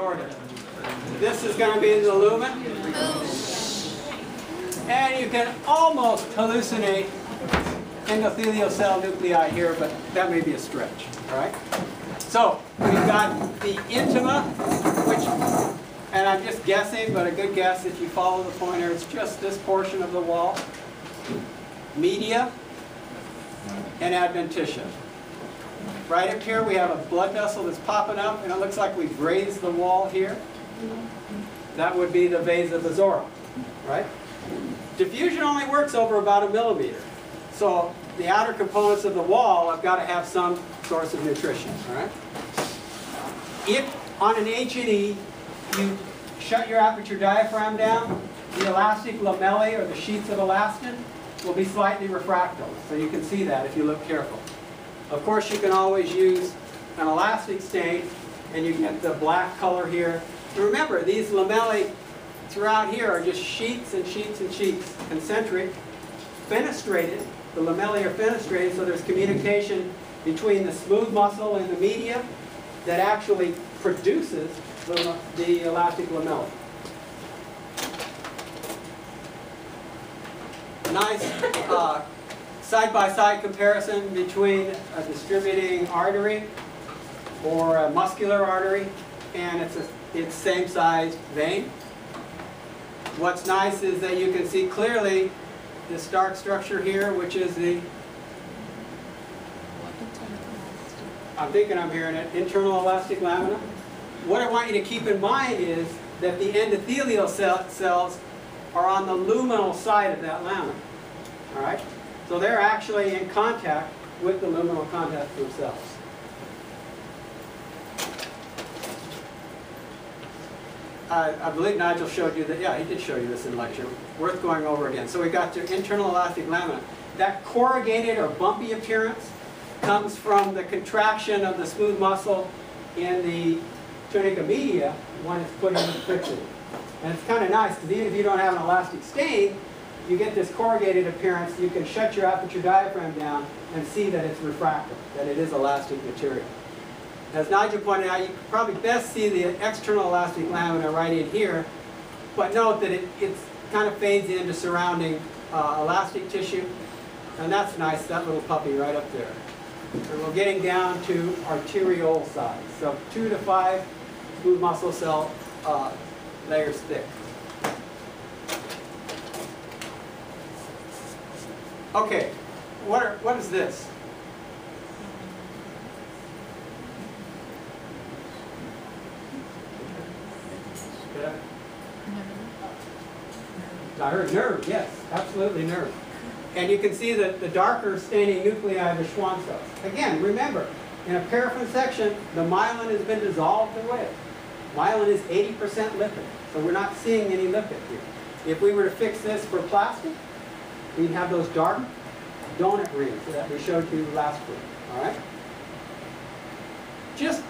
order. This is going to be the lumen. And you can almost hallucinate endothelial cell nuclei here, but that may be a stretch. All right? So we've got the intima, which, and I'm just guessing, but a good guess if you follow the pointer, it's just this portion of the wall. Media and adventitia. Right up here we have a blood vessel that's popping up, and it looks like we've raised the wall here. That would be the vasa vasorum, right? Diffusion only works over about 1 millimeter. So the outer components of the wall have got to have some source of nutrition, all right? If on an H&E you shut your aperture diaphragm down, the elastic lamellae, or the sheets of elastin, will be slightly refractile. So you can see that if you look careful. Of course, you can always use an elastic stain, and you get the black color here. And remember, these lamellae throughout here are just sheets and sheets and sheets, concentric, fenestrated. The lamellae are fenestrated, so there's communication between the smooth muscle and the media that actually produces the elastic lamellae. Nice side-by-side comparison between a distributing artery or a muscular artery and its same-sized vein. What's nice is that you can see clearly this dark structure here, which is the, I'm thinking I'm hearing it, internal elastic lamina. What I want you to keep in mind is that the endothelial cells are on the luminal side of that lamina. All right? So they're actually in contact with the luminal contact themselves. I believe Nigel showed you that. Yeah, he did show you this in lecture. Worth going over again. So we got the internal elastic lamina. That corrugated or bumpy appearance comes from the contraction of the smooth muscle in the tunica media when it's put in the fixative. And it's kind of nice because even if you don't have an elastic stain, you get this corrugated appearance. You can shut your aperture diaphragm down and see that it's refractive, that it is elastic material. As Nigel pointed out, you can probably best see the external elastic lamina right in here, but note that it kind of fades into surrounding elastic tissue, and that's nice, that little puppy right up there. And we're getting down to arteriole size, so 2 to 5 smooth muscle cell layers thick. Okay, what is this? I heard nerve, yes, absolutely nerve. And you can see that the darker staining nuclei of the Schwann cells. Again, remember, in a paraffin section, the myelin has been dissolved away. Myelin is 80% lipid, so we're not seeing any lipid here. If we were to fix this for plastic, we'd have those dark donut rings that we showed you last week. All right? Just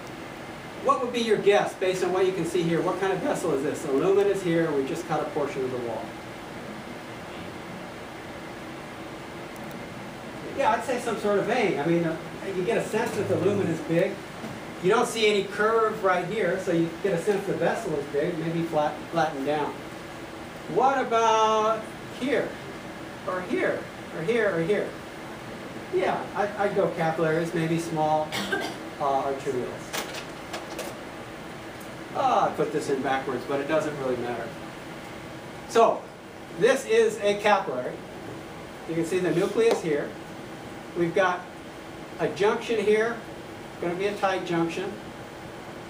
what would be your guess based on what you can see here? What kind of vessel is this? The lumen is here. We just cut a portion of the wall. Yeah, I'd say some sort of vein. I mean, you get a sense that the lumen is big. You don't see any curve right here, so you get a sense the vessel is big, maybe flattened down. What about here? Or here? Or here? Or here? Yeah, I'd go capillaries, maybe small arterioles. I put this in backwards, but it doesn't really matter. So, this is a capillary. You can see the nucleus here. We've got a junction here, going to be a tight junction.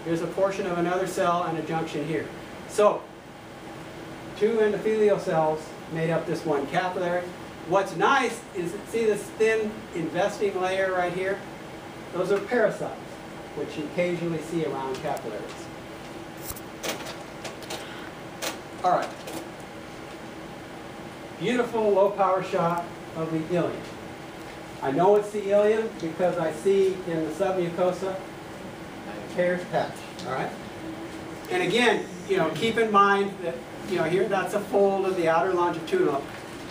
Here's a portion of another cell and a junction here. So, 2 endothelial cells made up this one capillary. What's nice is, see this thin investing layer right here? Those are parasites, which you occasionally see around capillaries. All right. Beautiful low power shot of the ileum. I know it's the ileum because I see in the submucosa a Peyer's patch. All right. And again, keep in mind that here that's a fold of the outer longitudinal.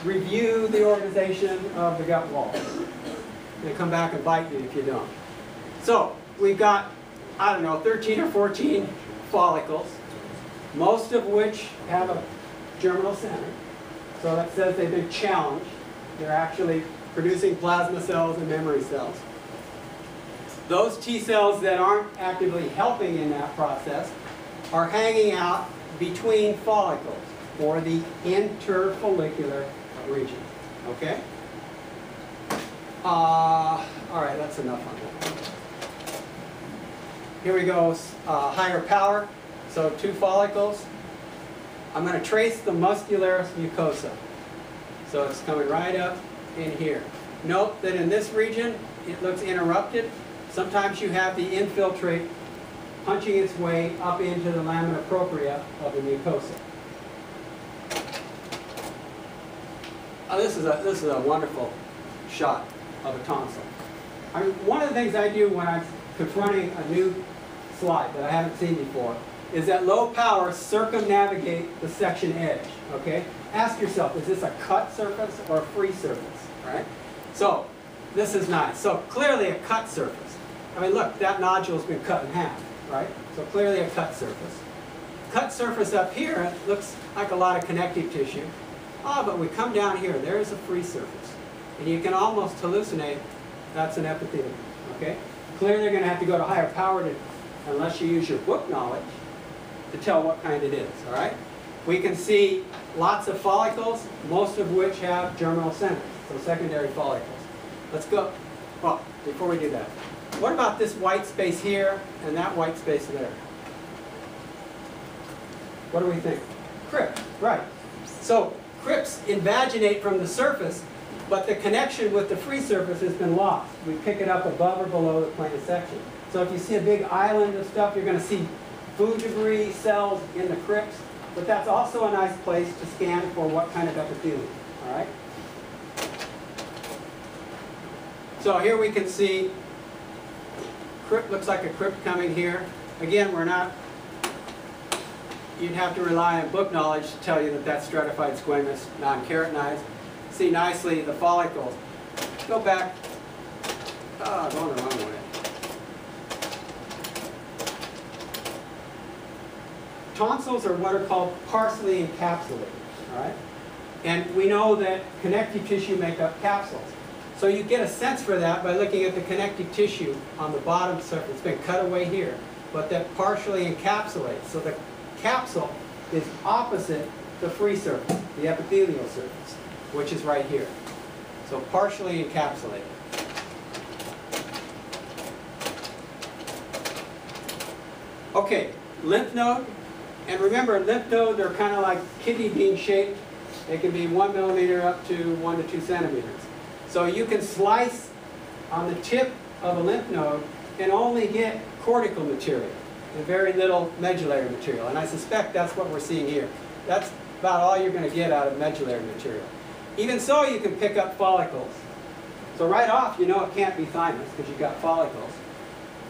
Review the organization of the gut wall. They come back and bite you if you don't. So we've got I don't know, 13 or 14 follicles, most of which have a germinal center. So that says they've been challenged. They're actually producing plasma cells and memory cells. Those T cells that aren't actively helping in that process are hanging out between follicles, or the interfollicular region. Okay? All right, that's enough on that. Here we go, higher power. So 2 follicles. I'm going to trace the muscularis mucosa. So it's coming right up in here. Note that in this region, it looks interrupted. Sometimes you have the infiltrate punching its way up into the lamina propria of the mucosa. This is a wonderful shot of a tonsil. I mean, one of the things I do when I'm confronting a new slide that I haven't seen before is at low power circumnavigate the section edge. Okay? Ask yourself, is this a cut surface or a free surface? All right? So this is nice. So clearly a cut surface. I mean, look, that nodule's been cut in half, right? So clearly a cut surface. Cut surface up here looks like a lot of connective tissue. Oh, but we come down here, there's a free surface. And you can almost hallucinate that's an epithelium, okay? Clearly you're going to have to go to higher power to, unless you use your book knowledge, to tell what kind it is, all right? We can see lots of follicles, most of which have germinal centers, so secondary follicles. Let's go. Well, before we do that, what about this white space here and that white space there? What do we think? Crypt, right. So crypts invaginate from the surface, but the connection with the free surface has been lost. We pick it up above or below the plane of section. So if you see a big island of stuff, you're going to see food debris, cells in the crypts, but that's also a nice place to scan for what kind of epithelium, all right? So here we can see crypt, looks like a crypt coming here. Again, we're not, you'd have to rely on book knowledge to tell you that that's stratified squamous, non-keratinized. See nicely the follicles. Go back, going the wrong way. Tonsils are what are called partially encapsulated, all right? And we know that connective tissue make up capsules. So you get a sense for that by looking at the connective tissue on the bottom surface. It's been cut away here, but that partially encapsulates. So the capsule is opposite the free surface, the epithelial surface, which is right here. So partially encapsulated. Okay, lymph node. And remember, lymph nodes are kind of like kidney bean shaped. They can be 1 millimeter up to 1 to 2 centimeters. So you can slice on the tip of a lymph node and only get cortical material and very little medullary material. And I suspect that's what we're seeing here. That's about all you're going to get out of medullary material. Even so, you can pick up follicles. So right off, you know it can't be thymus because you've got follicles.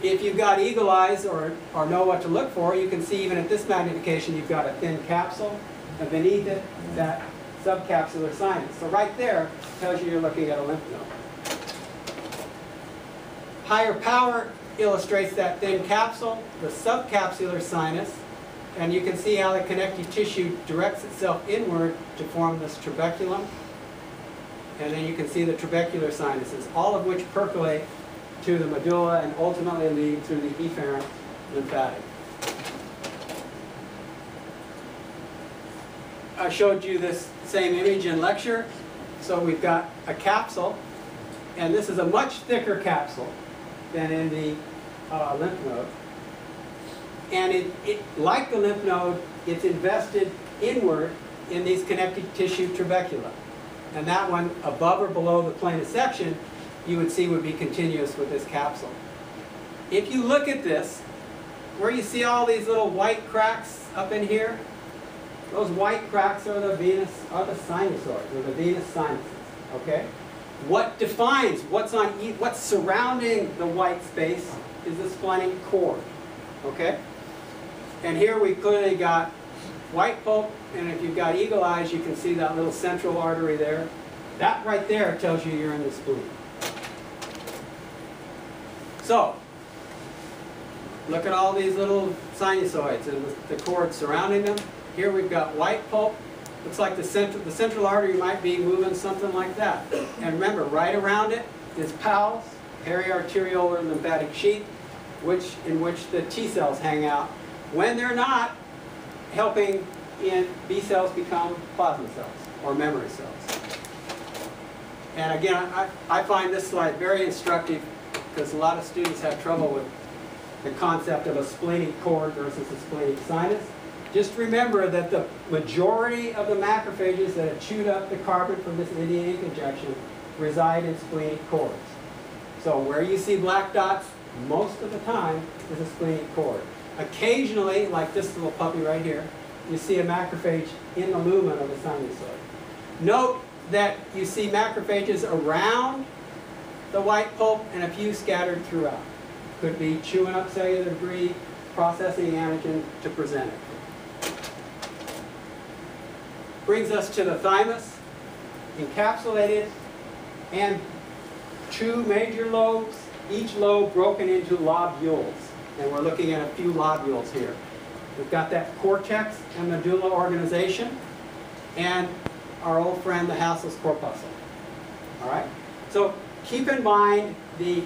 If you've got eagle eyes or know what to look for, you can see even at this magnification you've got a thin capsule, and beneath it, that subcapsular sinus. So right there tells you you're looking at a lymph node. Higher power illustrates that thin capsule, the subcapsular sinus, and you can see how the connective tissue directs itself inward to form this trabeculum. And then you can see the trabecular sinuses, all of which percolate to the medulla and ultimately lead through the efferent lymphatic. I showed you this same image in lecture. So we've got a capsule, and this is a much thicker capsule than in the lymph node. And like the lymph node, it's invested inward in these connective tissue trabecula. And that one, above or below the plane of section, you would see would be continuous with this capsule. If you look at this, where you see all these little white cracks up in here, those white cracks are the sinusoids, or the venous sinuses, okay? What defines what's surrounding the white space is the splenic cord, okay? And here we clearly got white pulp, and if you've got eagle eyes, you can see that little central artery there. That right there tells you you're in the spleen. So, look at all these little sinusoids and the cord surrounding them. Here we've got white pulp. Looks like the central artery might be moving something like that. And remember, right around it is PALS, periarteriolar lymphatic sheath, in which the T cells hang out when they're not helping B cells become plasma cells or memory cells. And again, I find this slide very instructive because a lot of students have trouble with the concept of a splenic cord versus a splenic sinus. Just remember that the majority of the macrophages that have chewed up the carbon from this Indian ink injection reside in splenic cords. So where you see black dots most of the time is a splenic cord. Occasionally, like this little puppy right here, you see a macrophage in the lumen of the sinusoid. Note that you see macrophages around the white pulp and a few scattered throughout. Could be chewing up cellular debris, processing antigen to present it. Brings us to the thymus, encapsulated, and two major lobes, each lobe broken into lobules. And we're looking at a few lobules here. We've got that cortex and medulla organization, and our old friend, the Hassel's corpuscle. All right? So keep in mind the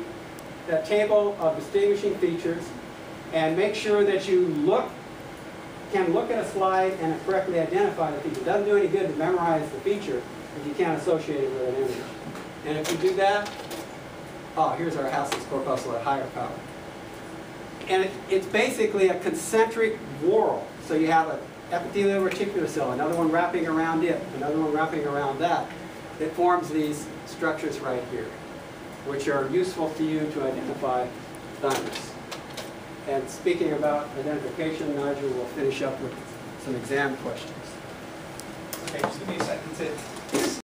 table of distinguishing features, and make sure that you can look at a slide and correctly identify the feature. It doesn't do any good to memorize the feature if you can't associate it with an image. And if you do that, oh, here's our Hassel's corpuscle at higher power. And it's basically a concentric whorl. So you have an epithelial reticular cell, another one wrapping around it, another one wrapping around that. It forms these structures right here, which are useful to you to identify thymus. And speaking about identification, Nigel will finish up with some exam questions. Okay, just give me a second to